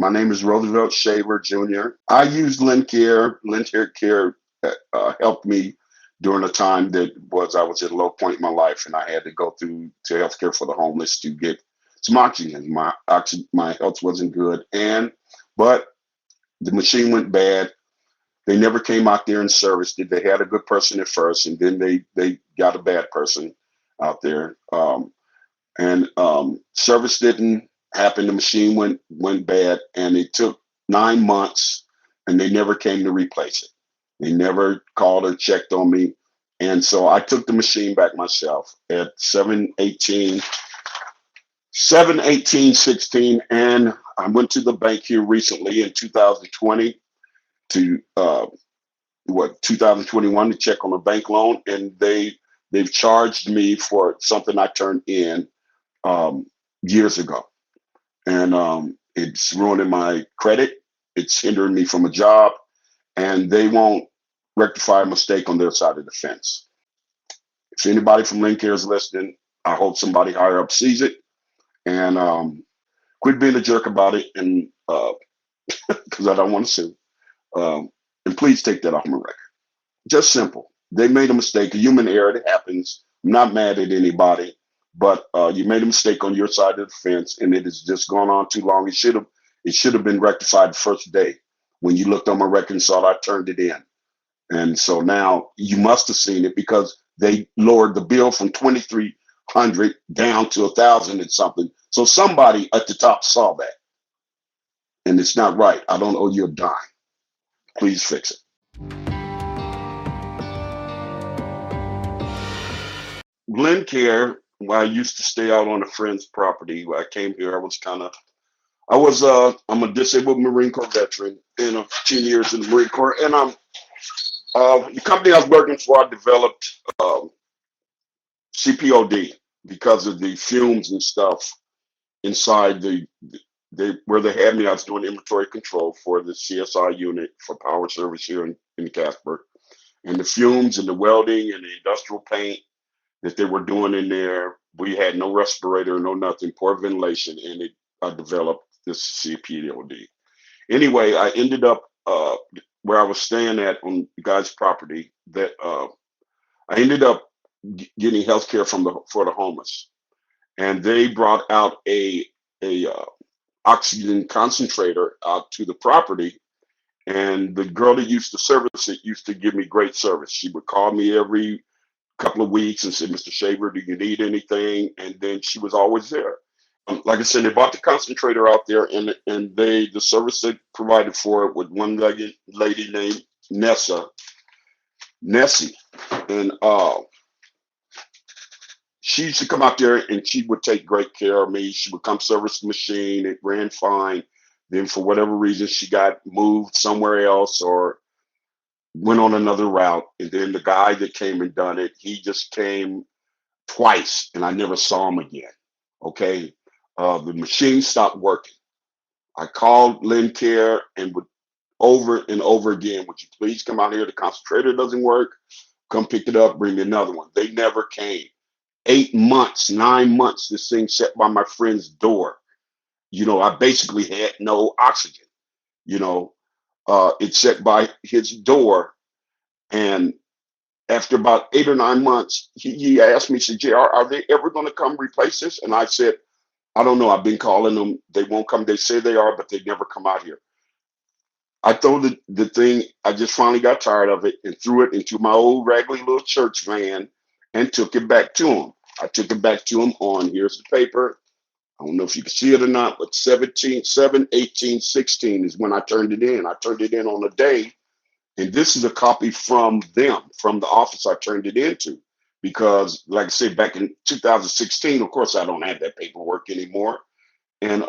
My name is Roosevelt Shaver Jr. I used Lincare. Lincare helped me during a time that was I was at a low point in my life, and I had to go through to healthcare for the homeless to get some oxygen. My health wasn't good, and but the machine went bad. They never came out there and serviced it. They had a good person at first, and then they got a bad person out there. And service didn't happen. The machine went bad, and it took 9 months, and they never came to replace it. They never called or checked on me, and so I took the machine back myself at 7/18/16, and I went to the bank here recently in 2020 to 2021 to check on a bank loan, and they've charged me for something I turned in um, years ago, and it's ruining my credit. It's hindering me from a job, and they won't rectify a mistake on their side of the fence. If anybody from Lincare is listening, I hope somebody higher up sees it and quit being a jerk about it, and because I don't want to sue. Um, and please take that off my record. Just simple. They made a mistake, a human error. It happens. I'm not mad at anybody, but you made a mistake on your side of the fence, and it has just gone on too long. It should have been rectified the first day when you looked on my record and saw that I turned it in. And so now you must have seen it because they lowered the bill from 2,300 down to 1,000 and something. So somebody at the top saw that, and it's not right. I don't owe you a dime. Please fix it. Lincare, where I used to stay out on a friend's property. When I came here, I'm a disabled Marine Corps veteran in 10 years in the Marine Corps, and the company I was working for. I developed CPOD because of the fumes and stuff inside where they had me. I was doing inventory control for the CSI unit for power service here in Casper, and the fumes and the welding and the industrial paint that they were doing in there. We had no respirator, no nothing, poor ventilation, and I developed this CPOD. Anyway, I ended up where I was staying at on the guy's property. That I ended up getting health care for the homeless, and they brought out a oxygen concentrator out to the property. And the girl that used to service it used to give me great service. She would call me every couple of weeks and said, "Mr. Shaver, do you need anything?" And then she was always there. Like I said, they bought the concentrator out there, and the service they provided for it with one lady named Nessie, and she used to come out there and she would take great care of me. She would come service the machine. It ran fine. Then for whatever reason, she got moved somewhere else or went on another route. And then the guy that came and done it, he just came twice, and I never saw him again. Okay, the machine stopped working. I called Lincare and would over and over again, "Would you please come out here? The concentrator doesn't work. Come pick it up. Bring me another one." They never came. 8 months, 9 months, this thing sat by my friend's door. I basically had no oxygen. You know, it sat by his door, and after about 8 or 9 months, he asked me, he said, "JR, are they ever going to come replace this?" And I said, "I don't know. I've been calling them. They won't come. They say they are, but they never come out here." I threw the thing, I just finally got tired of it and threw it into my old raggedy little church van and took it back to him. I took it back to him on, here's the paper. I don't know if you can see it or not, but 7/18/16 is when I turned it in. I turned it in on a day. And this is a copy from them, from the office I turned it into. Because, like I said, back in 2016, of course, I don't have that paperwork anymore. And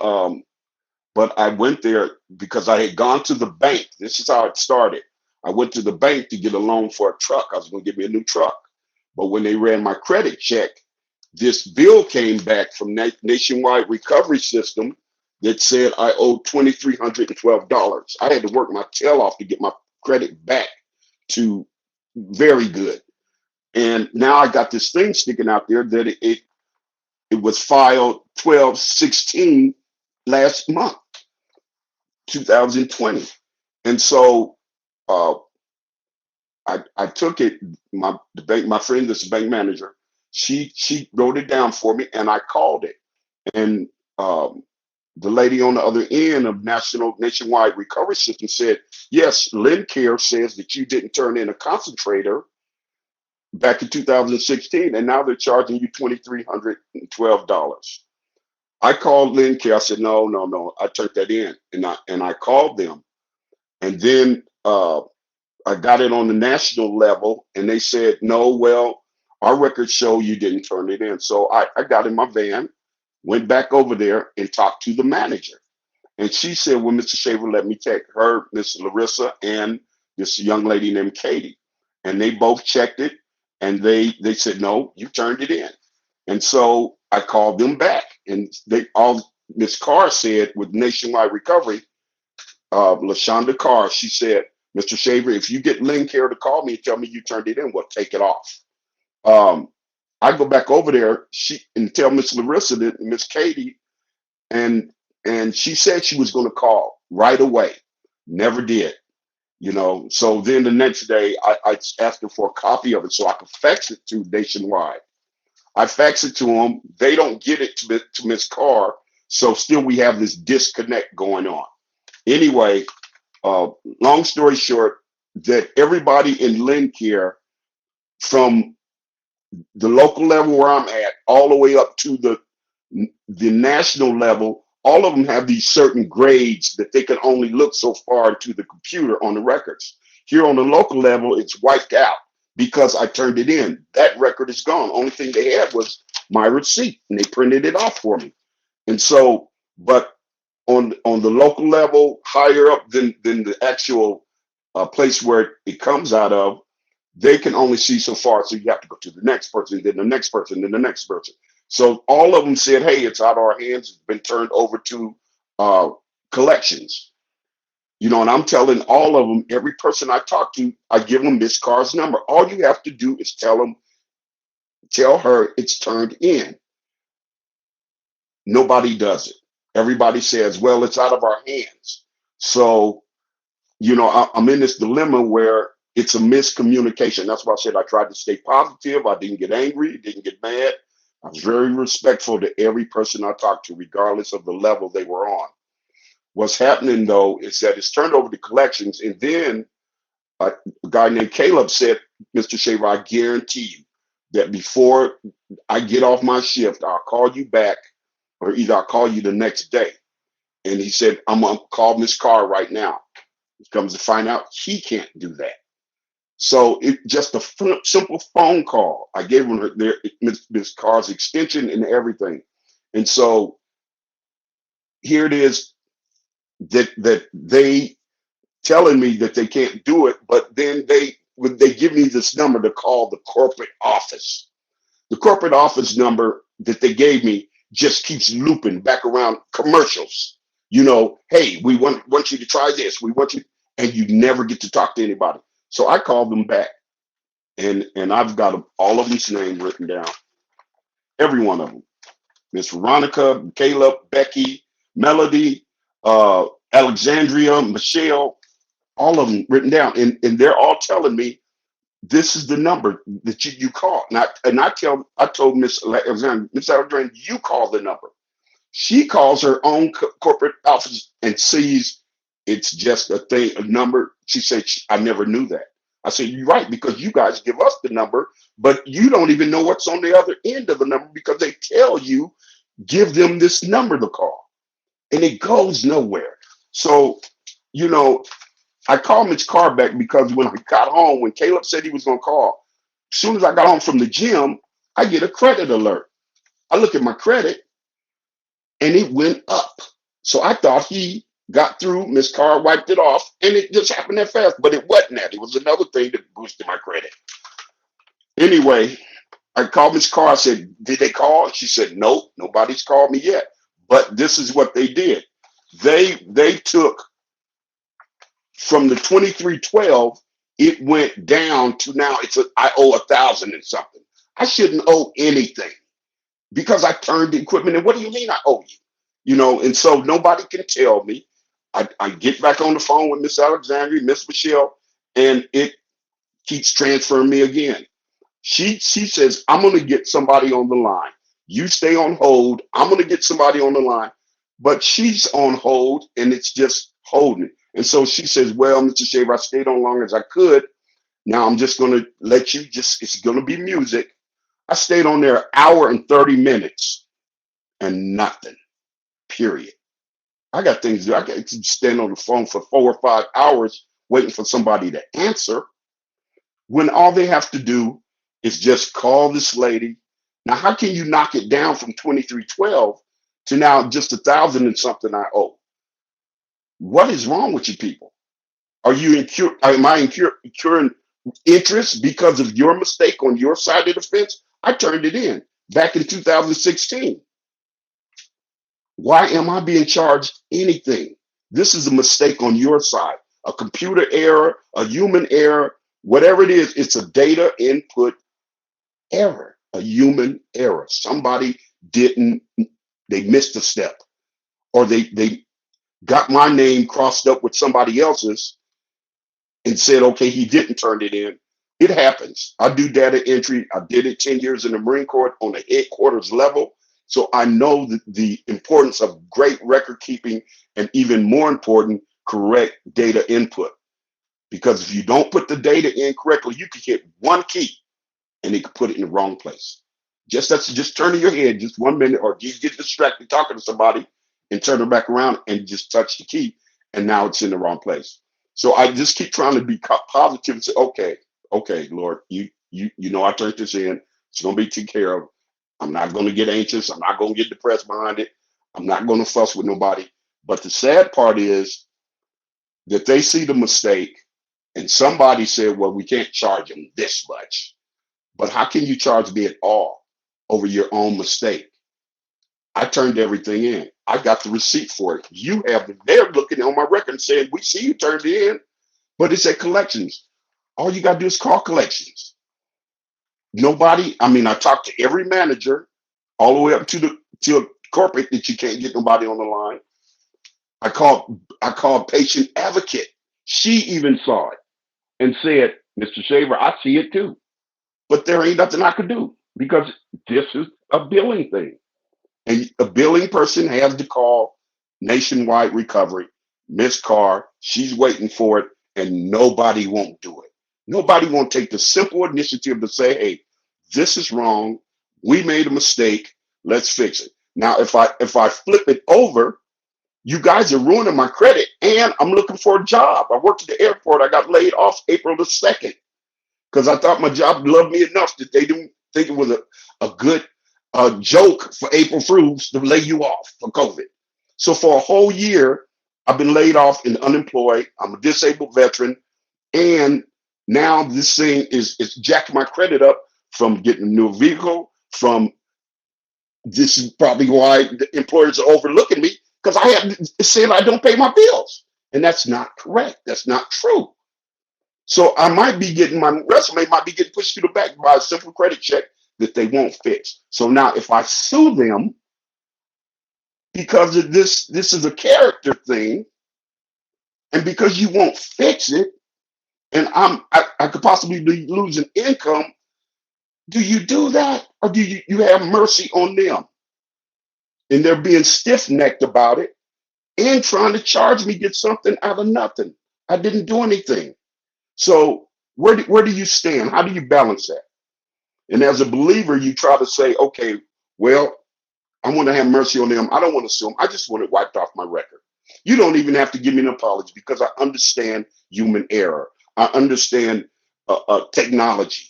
but I went there because I had gone to the bank. This is how it started. I went to the bank to get a loan for a truck. I was going to get me a new truck. But when they ran my credit check, this bill came back from Nationwide Recovery System that said I owed $2,312. I had to work my tail off to get my credit back to very good. And now I got this thing sticking out there that it was filed 12/16 last month. 2020. And so uh, I took it. My friend, this bank manager, she wrote it down for me, and I called it. And um, the lady on the other end of nationwide recovery system said, "Yes, Lincare says that you didn't turn in a concentrator back in 2016, and now they're charging you $2,312." I called Lincare. I said, "No, no, no. I turned that in," and I called them, and then I got it on the national level, and they said, "No, well, our records show you didn't turn it in." So I got in my van, went back over there, and talked to the manager. And she said, "Well, Mr. Shaver, let me take her, Miss Larissa, and this young lady named Katie." And they both checked it, and they said, "No, you turned it in." And so I called them back, and they all Miss Carr said with Nationwide Recovery, LaShonda Carr, she said, "Mr. Shaver, if you get Lincare to call me and tell me you turned it in, we'll take it off." Um, I go back over there, she and tell Miss Larissa that Miss Katie, and she said she was going to call right away. Never did, So then the next day, I asked her for a copy of it so I could fax it to Nationwide. I fax it to them. They don't get it to Miss Carr. So still we have this disconnect going on. Anyway, uh, long story short, that everybody in Lincare, from the local level where I'm at, all the way up to the national level, all of them have these certain grades that they can only look so far into the computer on the records. Here on the local level, it's wiped out because I turned it in. That record is gone. Only thing they had was my receipt, and they printed it off for me. And so, but on the local level, higher up than the actual place where it comes out of, they can only see so far. So you have to go to the next person, then the next person, then the next person. So all of them said, "Hey, it's out of our hands. It's been turned over to uh, collections." And I'm telling all of them, every person I talk to, I give them Miss Carr's number. All you have to do is tell her it's turned in. Nobody does it. Everybody says, "Well, it's out of our hands." So, I'm in this dilemma where it's a miscommunication. That's why I said I tried to stay positive. I didn't get angry, didn't get mad. I was very respectful to every person I talked to, regardless of the level they were on. What's happening, though, is that it's turned over to collections. And then a guy named Caleb said, "Mr. Shaver, I guarantee you that before I get off my shift, I'll call you back, or either I'll call you the next day." And he said, "I'm going to call Miss Carr right now." He comes to find out he can't do that. So it just a simple phone call. I gave him Miss Carr's extension and everything. And so here it is that they telling me that they can't do it, but then they give me this number to call the corporate office. The corporate office number that they gave me just keeps looping back around commercials. Hey, we want you to try this. We want you, and you never get to talk to anybody. So I called them back, and I've got all of these names written down, every one of them. Miss Veronica, Caleb, Becky, Melody, Alexandria, Michelle, all of them written down, and they're all telling me this is the number that you call. I told Miss Alexandra, "Miss Alexandra, you call the number." She calls her own corporate office and sees it's just a number. She said, "I never knew that." I said, "You're right, because you guys give us the number, but you don't even know what's on the other end of the number because they tell you, give them this number to call, and it goes nowhere." So, you know, I called Mitch Carr back because when I got home, when Caleb said he was going to call, as soon as I got home from the gym, I get a credit alert. I look at my credit, and it went up. So I thought he got through, Miss Carr wiped it off, and it just happened that fast. But it wasn't that. It was another thing that boosted my credit. Anyway, I called Miss Carr. I said, "Did they call?" She said, "Nope, nobody's called me yet." But this is what they did. They took from the 2312, it went down to now I owe 1,000 and something. I shouldn't owe anything because I turned the equipment in. What do you mean I owe you? And so nobody can tell me. I get back on the phone with Miss Alexandria, Miss Michelle, and it keeps transferring me again. She says, I'm gonna get somebody on the line. You stay on hold. I'm gonna get somebody on the line. But she's on hold and it's just holding. And so she says, well, Mr. Shaver, I stayed on long as I could. Now I'm just gonna let you just it's gonna be music. I stayed on there an hour and 30 minutes and nothing. Period. I got things to do. I got to stand on the phone for 4 or 5 hours waiting for somebody to answer when all they have to do is just call this lady. Now, how can you knock it down from 2312 to now just 1,000 and something I owe? What is wrong with you people? Are you am I incurring interest because of your mistake on your side of the fence? I turned it in back in 2016. Why am I being charged anything? This is a mistake on your side, a computer error, a human error, whatever it is, it's a data input error, a human error. Somebody didn't, they missed a step, or they got my name crossed up with somebody else's and said, okay, he didn't turn it in. It happens. I do data entry. I did it 10 years in the Marine Corps on the headquarters level. So I know the importance of great record keeping and even more important, correct data input. Because if you don't put the data in correctly, you could hit one key and it could put it in the wrong place. Just turning your head just 1 minute, or you get distracted talking to somebody and turn it back around and just touch the key, and now it's in the wrong place. So I just keep trying to be positive and say, okay, Lord, you know I turned this in. It's gonna be taken care of. I'm not gonna get anxious. I'm not gonna get depressed behind it. I'm not gonna fuss with nobody. But the sad part is that they see the mistake and somebody said, well, we can't charge them this much. But how can you charge me at all over your own mistake? I turned everything in. I got the receipt for it. You have, they're looking on my record and saying, we see you turned it in, but it's at collections. All you got to do is call collections. Nobody, I mean, I talked to every manager all the way up to corporate that you can't get nobody on the line. I called patient advocate. She even saw it and said, Mr. Shaver, I see it too. But there ain't nothing I could do because this is a billing thing. And a billing person has to call Nationwide Recovery, Miss Carr, she's waiting for it, and nobody won't do it. Nobody won't take the simple initiative to say, hey, this is wrong. We made a mistake. Let's fix it. Now, if I flip it over, you guys are ruining my credit, and I'm looking for a job. I worked at the airport. I got laid off April the 2nd because I thought my job loved me enough that they didn't think it was a good joke for April Fools to lay you off for COVID. So for a whole year, I've been laid off and unemployed. I'm a disabled veteran. And now this thing is jacking my credit up from getting a new vehicle, from this is probably why the employers are overlooking me because I have saying I don't pay my bills. And that's not correct. That's not true. So I might be getting my resume might be getting pushed to the back by a simple credit check that they won't fix. So now if I sue them because of this is a character thing, and because you won't fix it, and I could possibly be losing income, do you do that? Or do you have mercy on them? And they're being stiff-necked about it and trying to charge me get something out of nothing. I didn't do anything. So where do you stand? How do you balance that? And as a believer, you try to say, okay, well, I want to have mercy on them. I don't want to sue them. I just want it wiped off my record. You don't even have to give me an apology because I understand human error. I understand technology,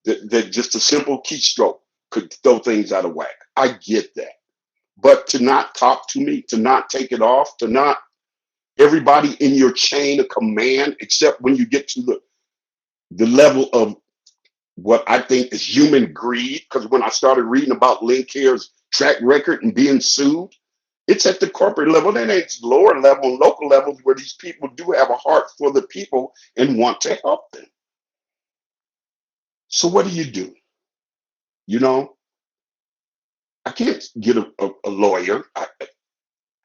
that just a simple keystroke could throw things out of whack. I get that. But to not talk to me, to not take it off, to not everybody in your chain of command, except when you get to the level of what I think is human greed, because when I started reading about Lincare's track record and being sued, it's at the corporate level. Then it's lower level, local levels where these people do have a heart for the people and want to help them. So what do you do? You know, I can't get a lawyer.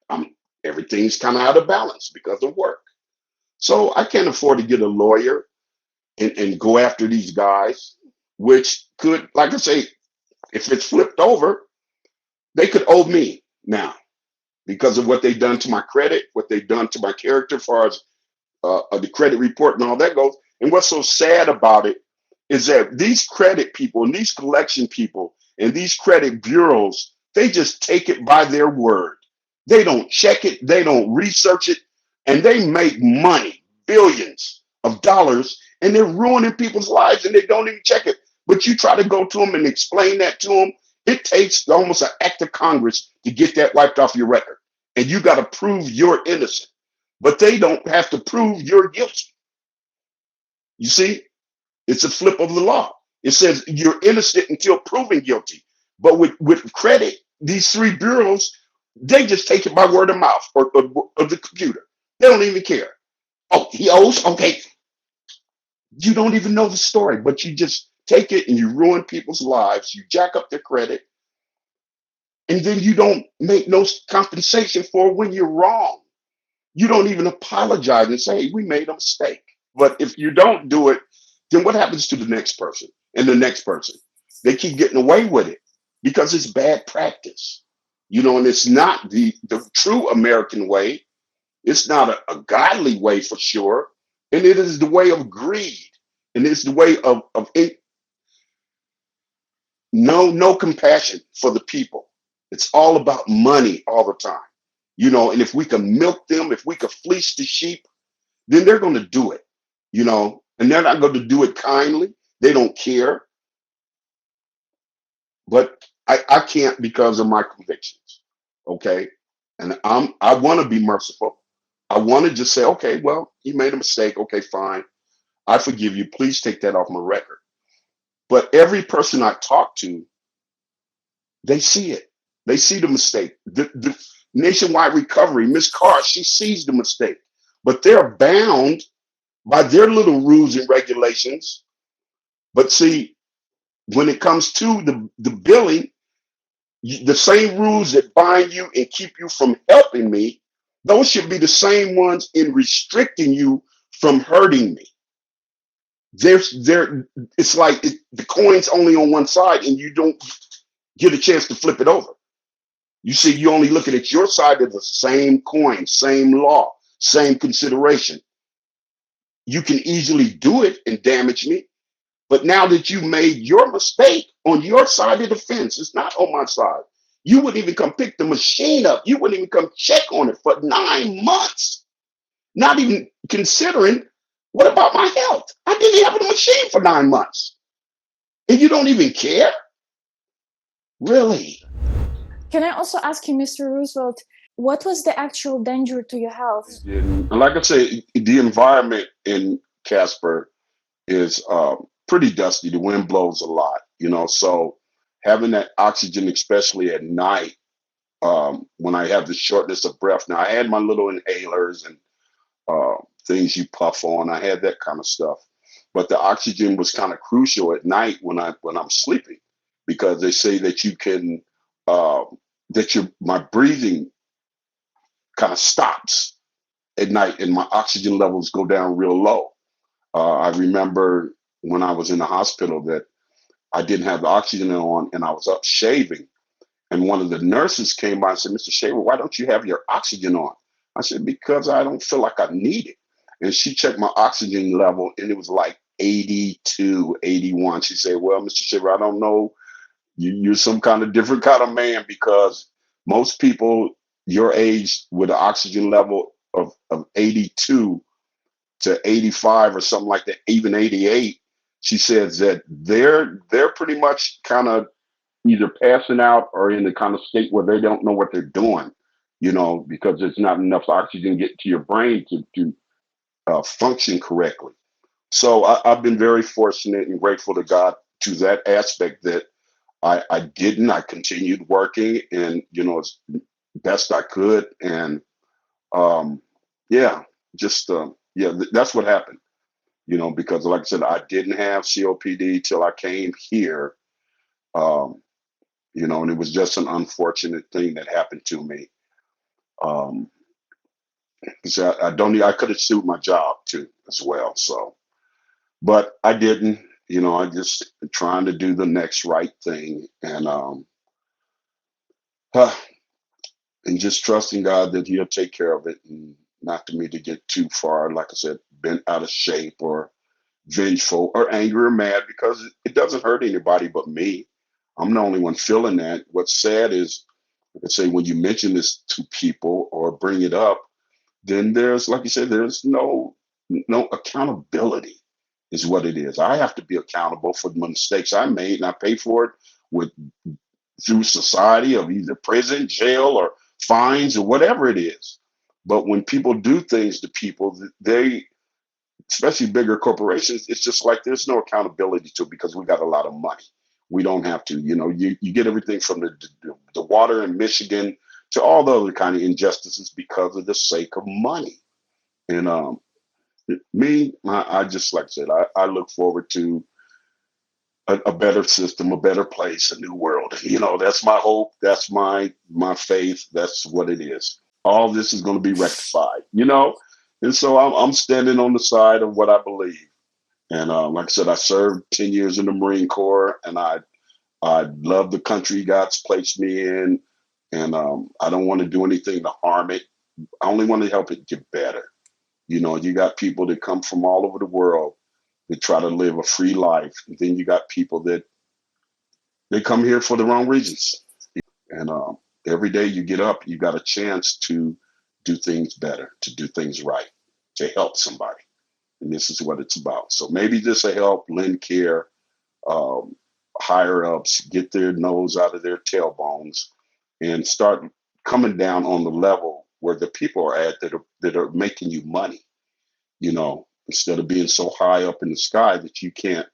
I'm Everything's kind of out of balance because of work. So I can't afford to get a lawyer and go after these guys, which could, like I say, if it's flipped over, they could owe me now because of what they've done to my credit, what they've done to my character, as far as the credit report and all that goes. And what's so sad about it is that these credit people and these collection people and these credit bureaus, they just take it by their word. They don't check it, they don't research it, and they make money, billions of dollars, and they're ruining people's lives and they don't even check it. But you try to go to them and explain that to them, it takes almost an act of Congress to get that wiped off your record. And you got to prove you're innocent, but they don't have to prove you're guilty. You see, it's a flip of the law. It says you're innocent until proven guilty. But with credit, these three bureaus, they just take it by word of mouth or the computer. They don't even care. Oh, he owes? Okay. You don't even know the story, but you just take it and you ruin people's lives. You jack up their credit, and then you don't make no compensation for when you're wrong. You don't even apologize and say, hey, we made a mistake. But if you don't do it, then what happens to the next person and the next person? They keep getting away with it because it's bad practice. And it's not the true American way. It's not a godly way for sure. And it is the way of greed. And it's the way of no compassion for the people. It's all about money all the time. And if we can milk them, if we can fleece the sheep, then they're going to do it, and they're not going to do it kindly. They don't care. But I can't because of my convictions. Okay. And I want to be merciful. I want to just say, okay, well, you made a mistake. Okay, fine. I forgive you. Please take that off my record. But every person I talk to, they see it. They see the mistake. The nationwide recovery, Miss Carr, she sees the mistake, but they're bound by their little rules and regulations. But see, when it comes to the billing, the same rules that bind you and keep you from helping me, those should be the same ones in restricting you from hurting me. It's like the coin's only on one side and you don't get a chance to flip it over. You see, you only looking at your side of the same coin, same law, same consideration. You can easily do it and damage me. But now that you made your mistake on your side of the fence, it's not on my side. You wouldn't even come pick the machine up. You wouldn't even come check on it for 9 months. Not even considering, what about my health? I didn't have a machine for 9 months. And you don't even care? Really? Can I also ask you, Mr. Roosevelt, what was the actual danger to your health? And like I say, the environment in Casper is pretty dusty. The wind blows a lot, so having that oxygen, especially at night, when I have the shortness of breath. Now, I had my little inhalers and uh, things you puff on. I had that kind of stuff, but the oxygen was kind of crucial at night when I'm sleeping, because they say that you can uh, my breathing kind of stops at night and my oxygen levels go down real low. I remember when I was in the hospital that I didn't have the oxygen on and I was up shaving. And one of the nurses came by and said, Mr. Shaver, why don't you have your oxygen on? I said, because I don't feel like I need it. And she checked my oxygen level and it was like 82, 81. She said, well, Mr. Shaver, I don't know. You're some kind of different kind of man, because most people your age with an oxygen level of 82 to 85 or something like that, even 88, she says that they're pretty much kind of either passing out or in the kind of state where they don't know what they're doing, because there's not enough oxygen getting to your brain to function correctly. So I've been very fortunate and grateful to God to that aspect, that I continued working and, as best I could. And yeah, just, that's what happened, because like I said, I didn't have COPD till I came here. Um, and it was just an unfortunate thing that happened to me. Um, So I don't need, I could have sued my job too as well. So, but I didn't. I just trying to do the next right thing, huh, and just trusting God that He'll take care of it, and not to me to get too far, like I said, bent out of shape or vengeful or angry or mad, because it doesn't hurt anybody but me. I'm the only one feeling that. What's sad is, like I say, when you mention this to people or bring it up, then there's, like you said, there's no accountability is what it is. I have to be accountable for the mistakes I made, and I pay for it with through society of either prison, jail, or fines or whatever it is. But when people do things to people, they, especially bigger corporations, it's just like there's no accountability to it because we got a lot of money. We don't have to. You get everything from the water in Michigan to all the other kind of injustices because of the sake of money. And me, I just, like I said, I look forward to a better system, a better place, a new world. That's my hope. That's my faith. That's what it is. All this is going to be rectified. And so I'm standing on the side of what I believe. And like I said, I served 10 years in the Marine Corps, and I love the country God's placed me in, and I don't want to do anything to harm it. I only want to help it get better. You got people that come from all over the world that try to live a free life, and then you got people that they come here for the wrong reasons. And every day you get up, you got a chance to do things better, to do things right, to help somebody. And this is what it's about. So maybe this will help Lincare um, higher ups get their nose out of their tailbones and start coming down on the level where the people are at that are making you money. Instead of being so high up in the sky that you can't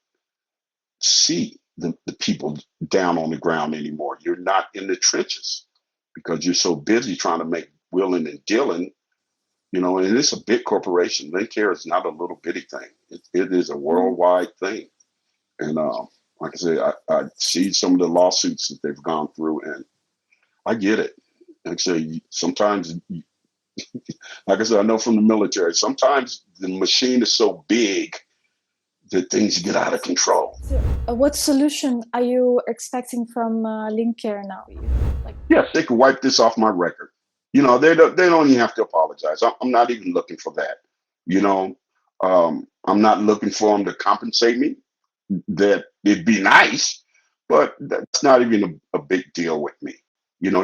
see the people down on the ground anymore. You're not in the trenches because you're so busy trying to make willing and dealing. And it's a big corporation. Lincare is not a little bitty thing. It is a Mm. worldwide thing. And like I say, I see some of the lawsuits that they've gone through, and I get it. Like I say, sometimes, like I said, I know from the military, sometimes the machine is so big that things get out of control. So, what solution are you expecting from Lincare now? Like, Yes, they can wipe this off my record. They don't even have to apologize. I'm not even looking for that. You know, I'm not looking for them to compensate me. That it'd be nice, but that's not even a big deal with me.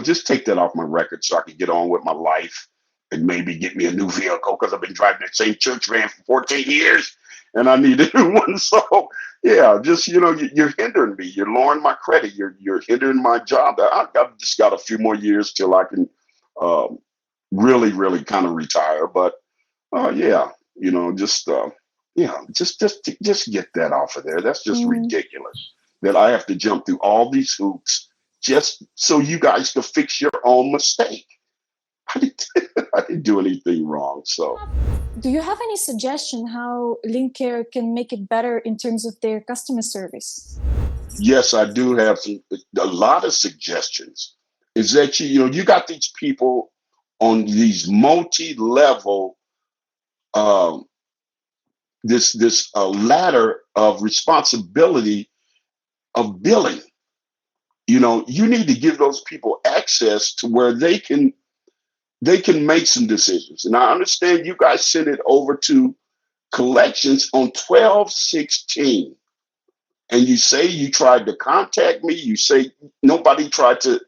Just take that off my record so I can get on with my life and maybe get me a new vehicle because I've been driving that same church van for 14 years and I need a new one. So yeah, just you're hindering me. You're lowering my credit. You're hindering my job. I've just got a few more years till I can um, really, really kind of retire. But yeah, just just get that off of there. That's just mm, ridiculous that I have to jump through all these hoops just so you guys can fix your own mistake. I didn't, I didn't do anything wrong. So do you have any suggestion how Lincare can make it better in terms of their customer service? yes, I do have a lot of suggestions. Is that you got these people on these multi-level um, this ladder of responsibility of billing. You need to give those people access to where they can make some decisions. And I understand you guys sent it over to collections on 12/16, and you say you tried to contact me. You say nobody tried to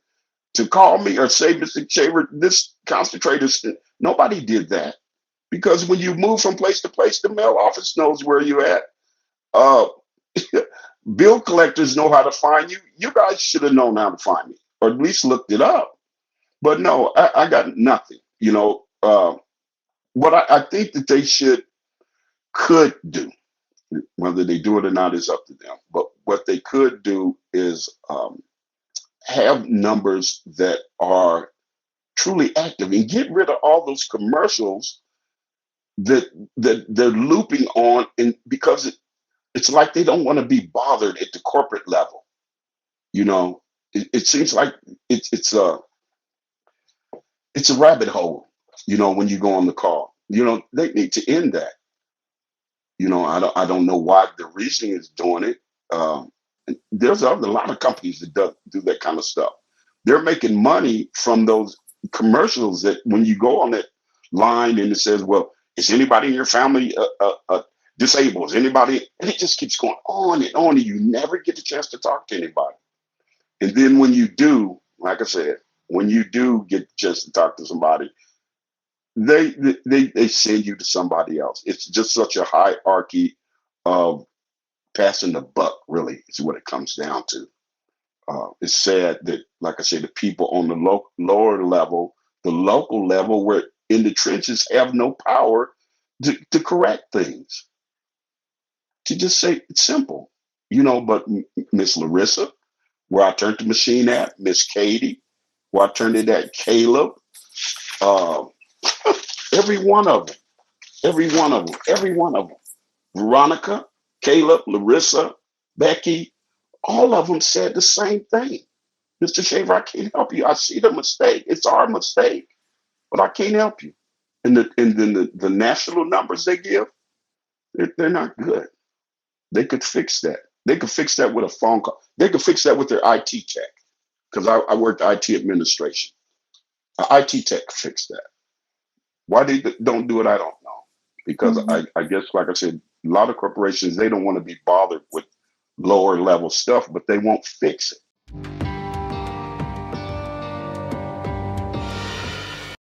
call me or say, Mr. Shaver, this concentrator. Nobody did that because when you move from place to place, the mail office knows where you're at. Uh, Bill collectors know how to find you. You guys should have known how to find me, or at least looked it up. But no, I got nothing. What I think that they could do, whether they do it or not is up to them. But what they could do is have numbers that are truly active and get rid of all those commercials that they're looping on, and because it's like they don't want to be bothered at the corporate level. It seems like it's a rabbit hole. when you go on the call. They need to end that. I don't know why the reasoning is doing it. Um, there's a lot of companies that do that kind of stuff. They're making money from those commercials that when you go on that line and it says, well, is anybody in your family disabled? Is anybody? And it just keeps going on and on, and you never get a chance to talk to anybody. And then when you do, like I said, when you do get a chance to talk to somebody, they send you to somebody else. It's just such a hierarchy of passing the buck, really, is what it comes down to. It's sad that, like I said, the people on the lower level, the local level, where in the trenches have no power to correct things. To just say it's simple, But Miss Larissa, where I turned the machine at, Miss Katie, where I turned it at, Caleb, uh, every one of them, every one of them, every one of them. Veronica, Caleb, Larissa, Becky, all of them said the same thing. Mr. Shaver, I can't help you. I see the mistake. It's our mistake, but I can't help you. And then the national numbers they give, they're not good. They could fix that. They could fix that with a phone call. They could fix that with their IT tech, because I worked IT administration. IT tech fixed that. Why they don't do it, I don't know. Because Mm-hmm. I guess, like I said, a lot of corporations, they don't want to be bothered with lower level stuff, but they won't fix it.